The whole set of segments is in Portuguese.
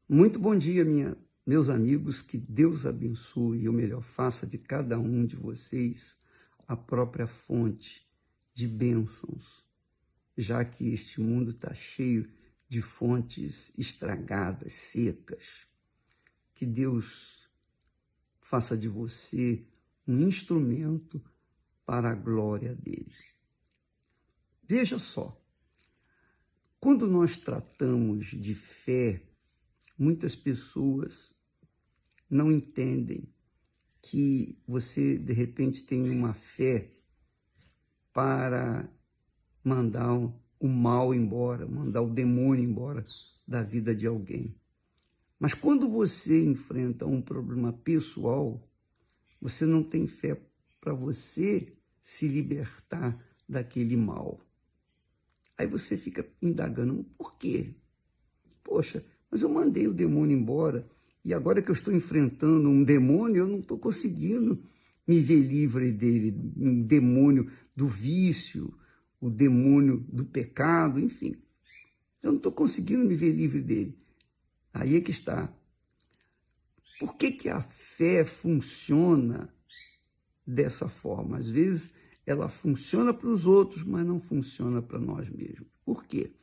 Muito bom dia, meus amigos, que Deus abençoe e o melhor faça de cada um de vocês a própria fonte de bênçãos, já que este mundo está cheio de fontes estragadas, secas. Que Deus faça de você um instrumento para a glória dele. Veja só, quando nós tratamos de fé, muitas pessoas não entendem que você, de repente, tem uma fé para mandar o mal embora, mandar o demônio embora da vida de alguém. Mas quando você enfrenta um problema pessoal, você não tem fé para você se libertar daquele mal. Aí você fica indagando, por quê? Poxa, mas eu mandei o demônio embora e agora que eu estou enfrentando um demônio, eu não estou conseguindo me ver livre dele, um demônio do vício, o demônio do pecado, enfim. Eu não estou conseguindo me ver livre dele. Aí é que está. Por que a fé funciona dessa forma? Às vezes ela funciona para os outros, mas não funciona para nós mesmos. Por quê?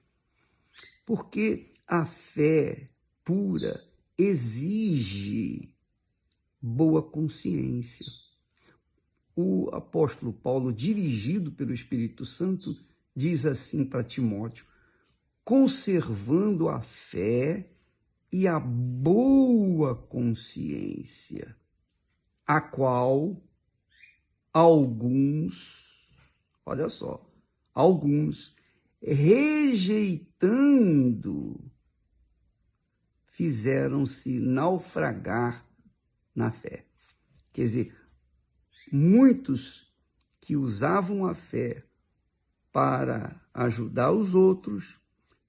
Porque a fé pura exige boa consciência. O apóstolo Paulo, dirigido pelo Espírito Santo, diz assim para Timóteo: conservando a fé e a boa consciência, a qual olha só, alguns rejeitando, fizeram-se naufragar na fé. Quer dizer, muitos que usavam a fé para ajudar os outros,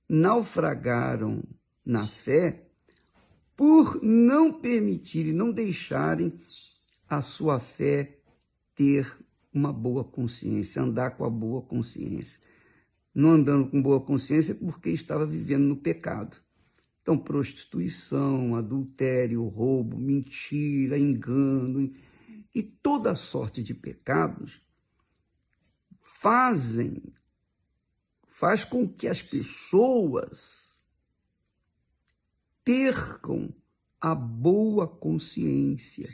naufragaram na fé por não permitirem, não deixarem a sua fé ter uma boa consciência, andar com a boa consciência. Não andando com boa consciência porque estava vivendo no pecado. Então, prostituição, adultério, roubo, mentira, engano e toda sorte de pecados faz com que as pessoas percam a boa consciência.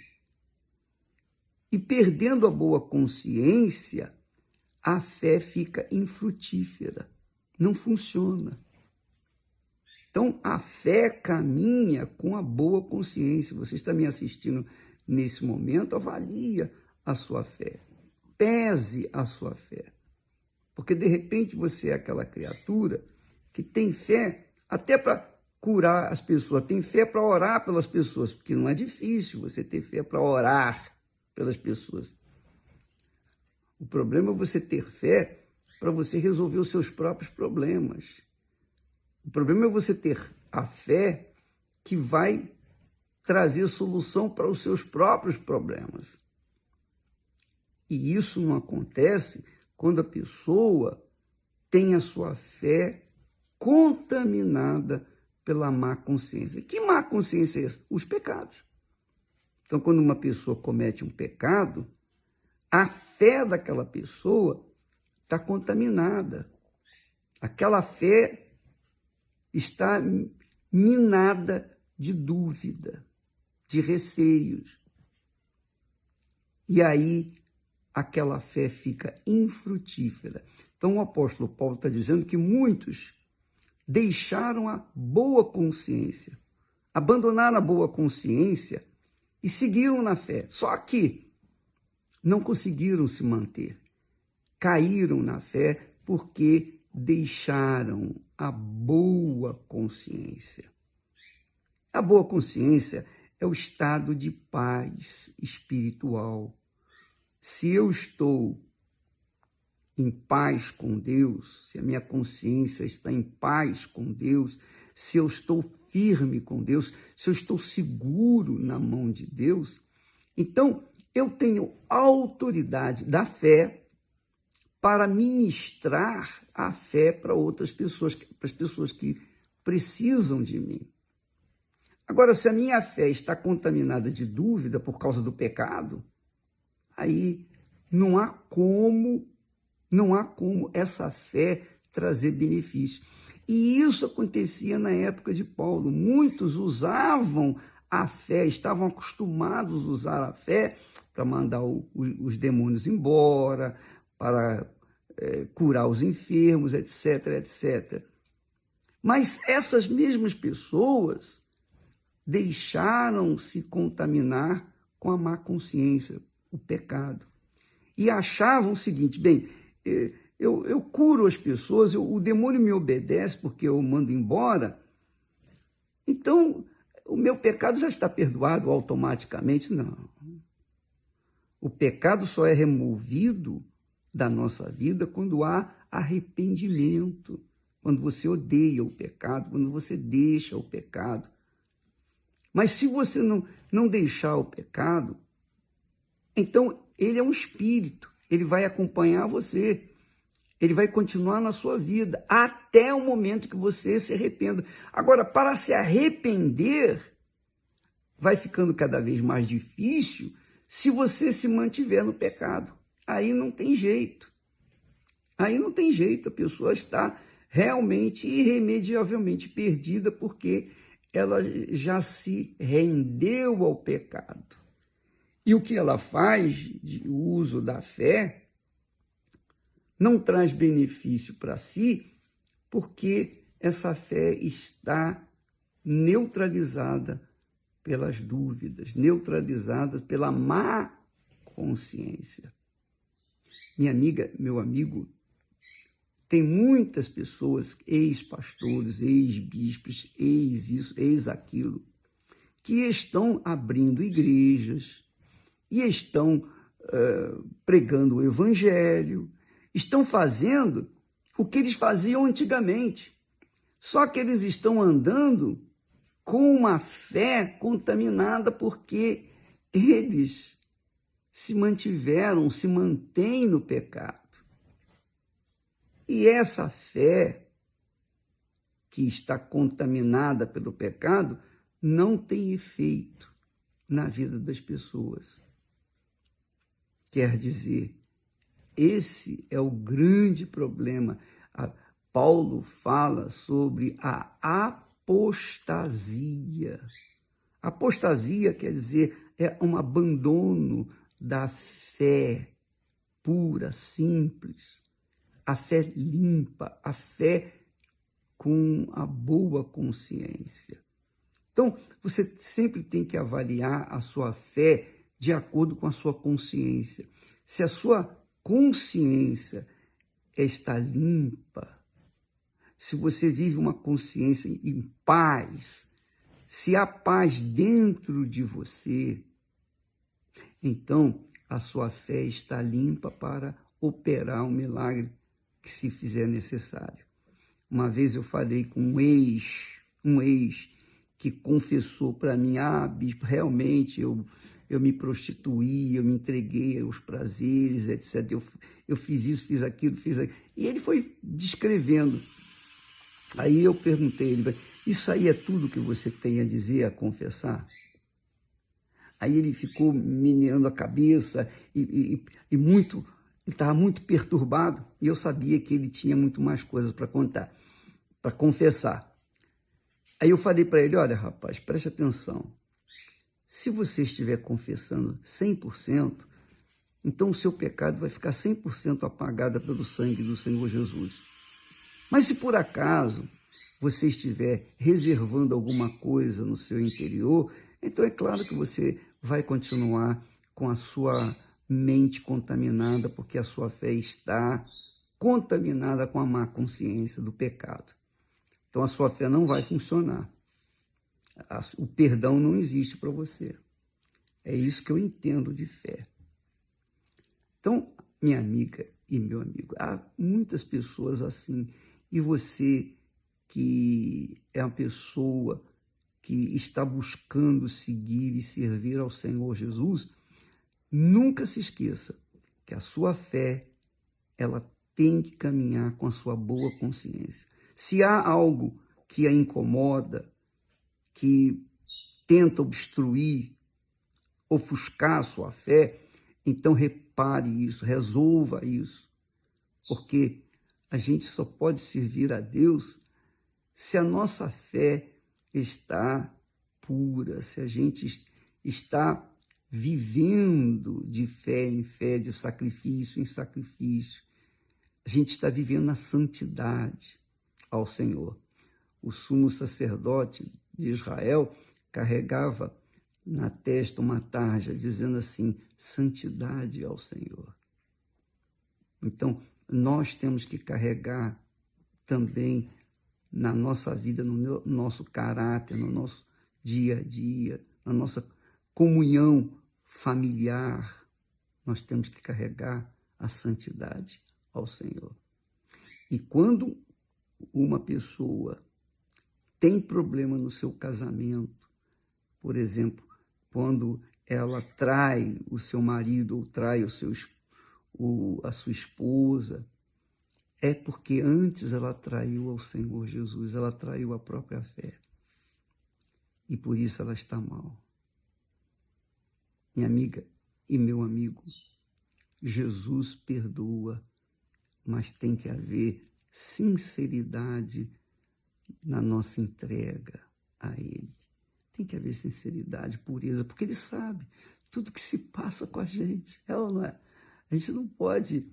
E perdendo a boa consciência, a fé fica infrutífera, não funciona. Então, a fé caminha com a boa consciência. Você está me assistindo nesse momento, avalie a sua fé, pese a sua fé. Porque, de repente, você é aquela criatura que tem fé até para curar as pessoas, tem fé para orar pelas pessoas, porque não é difícil você ter fé para orar pelas pessoas. O problema é você ter fé para você resolver os seus próprios problemas. O problema é você ter a fé que vai trazer solução para os seus próprios problemas. E isso não acontece quando a pessoa tem a sua fé contaminada pela má consciência. Que má consciência é essa? Os pecados. Então, quando uma pessoa comete um pecado, a fé daquela pessoa está contaminada. Aquela fé está minada de dúvida, de receios. E aí, aquela fé fica infrutífera. Então, o apóstolo Paulo está dizendo que muitos deixaram a boa consciência, abandonaram a boa consciência e seguiram na fé. Só que não conseguiram se manter. Caíram na fé porque deixaram a boa consciência. A boa consciência é o estado de paz espiritual. Se eu estou em paz com Deus, se a minha consciência está em paz com Deus, se eu estou firme com Deus, se eu estou seguro na mão de Deus, então eu tenho autoridade da fé para ministrar a fé para outras pessoas, para as pessoas que precisam de mim. Agora, se a minha fé está contaminada de dúvida por causa do pecado, aí não há como essa fé trazer benefício. E isso acontecia na época de Paulo. Muitos usavam a fé, estavam acostumados a usar a fé para mandar os demônios embora, para curar os enfermos, etc, etc. Mas essas mesmas pessoas deixaram-se contaminar com a má consciência, o pecado. E achavam o seguinte, bem, eu curo as pessoas, o demônio me obedece porque eu mando embora, então o meu pecado já está perdoado automaticamente. Não. O pecado só é removido da nossa vida quando há arrependimento, quando você odeia o pecado, quando você deixa o pecado. Mas se você não deixar o pecado, então ele é um espírito, ele vai acompanhar você, ele vai continuar na sua vida, até o momento que você se arrependa. Agora, para se arrepender, vai ficando cada vez mais difícil se você se mantiver no pecado. Aí não tem jeito. Aí não tem jeito, a pessoa está realmente, irremediavelmente perdida, porque ela já se rendeu ao pecado. E o que ela faz de uso da fé não traz benefício para si, porque essa fé está neutralizada pelas dúvidas, neutralizada pela má consciência. Minha amiga, meu amigo, tem muitas pessoas, ex-pastores, ex-bispos, ex-isso, ex-aquilo, que estão abrindo igrejas e estão pregando o evangelho, estão fazendo o que eles faziam antigamente. Só que eles estão andando com uma fé contaminada porque eles se mantêm no pecado. E essa fé que está contaminada pelo pecado não tem efeito na vida das pessoas. Quer dizer, esse é o grande problema. Paulo fala sobre a apostasia. Apostasia quer dizer é um abandono da fé pura, simples, a fé limpa, a fé com a boa consciência. Então, você sempre tem que avaliar a sua fé de acordo com a sua consciência. Se a sua consciência está limpa, se você vive uma consciência em paz, se há paz dentro de você, então a sua fé está limpa para operar um milagre que se fizer necessário. Uma vez eu falei com um ex que confessou para mim, bispo, realmente eu me prostituí, eu me entreguei aos prazeres, etc. Eu fiz isso, fiz aquilo, E ele foi descrevendo. Aí eu perguntei a ele, isso aí é tudo que você tem a dizer, a confessar? Aí ele ficou meneando a cabeça e estava muito perturbado, e eu sabia que ele tinha muito mais coisas para contar, para confessar. Aí eu falei para ele, olha, rapaz, preste atenção, se você estiver confessando 100%, então o seu pecado vai ficar 100% apagado pelo sangue do Senhor Jesus. Mas se por acaso você estiver reservando alguma coisa no seu interior, então é claro que você vai continuar com a sua mente contaminada, porque a sua fé está contaminada com a má consciência do pecado. Então a sua fé não vai funcionar. O perdão não existe para você. É isso que eu entendo de fé. Então, minha amiga e meu amigo, há muitas pessoas assim, e você que é uma pessoa que está buscando seguir e servir ao Senhor Jesus, nunca se esqueça que a sua fé, ela tem que caminhar com a sua boa consciência. Se há algo que a incomoda, que tenta obstruir, ofuscar a sua fé, então repare isso, resolva isso, porque a gente só pode servir a Deus se a nossa fé está pura, se a gente está vivendo de fé em fé, de sacrifício em sacrifício. A gente está vivendo na santidade ao Senhor. O sumo sacerdote de Israel carregava na testa uma tarja, dizendo assim, santidade ao Senhor. Então, nós temos que carregar também na nossa vida, no nosso caráter, no nosso dia a dia, na nossa comunhão familiar, nós temos que carregar a santidade ao Senhor. E quando uma pessoa tem problema no seu casamento, por exemplo, quando ela trai o seu marido ou trai a sua esposa, é porque antes ela traiu ao Senhor Jesus, ela traiu a própria fé. E por isso ela está mal. Minha amiga e meu amigo, Jesus perdoa, mas tem que haver sinceridade na nossa entrega a Ele. Tem que haver sinceridade, pureza, porque Ele sabe tudo que se passa com a gente, é ou não é? A gente não pode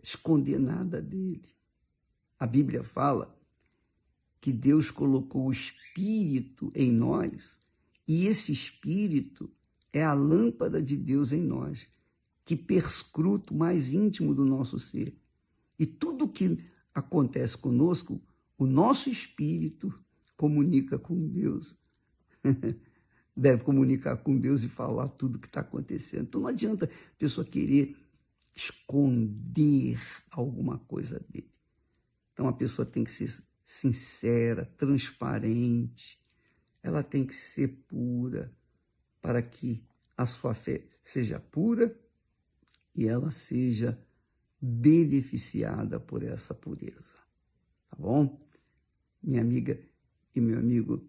esconder nada dele. A Bíblia fala que Deus colocou o Espírito em nós, e esse Espírito é a lâmpada de Deus em nós, que perscruta o mais íntimo do nosso ser. E tudo que acontece conosco, o nosso espírito comunica com Deus. Deve comunicar com Deus e falar tudo o que está acontecendo. Então não adianta a pessoa querer esconder alguma coisa dele. Então a pessoa tem que ser sincera, transparente, ela tem que ser pura, para que a sua fé seja pura e ela seja beneficiada por essa pureza. Tá bom? Minha amiga e meu amigo,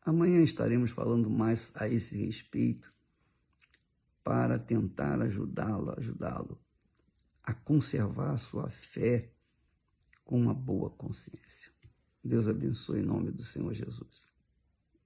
amanhã estaremos falando mais a esse respeito para tentar ajudá-lo a conservar a sua fé com uma boa consciência. Deus abençoe em nome do Senhor Jesus.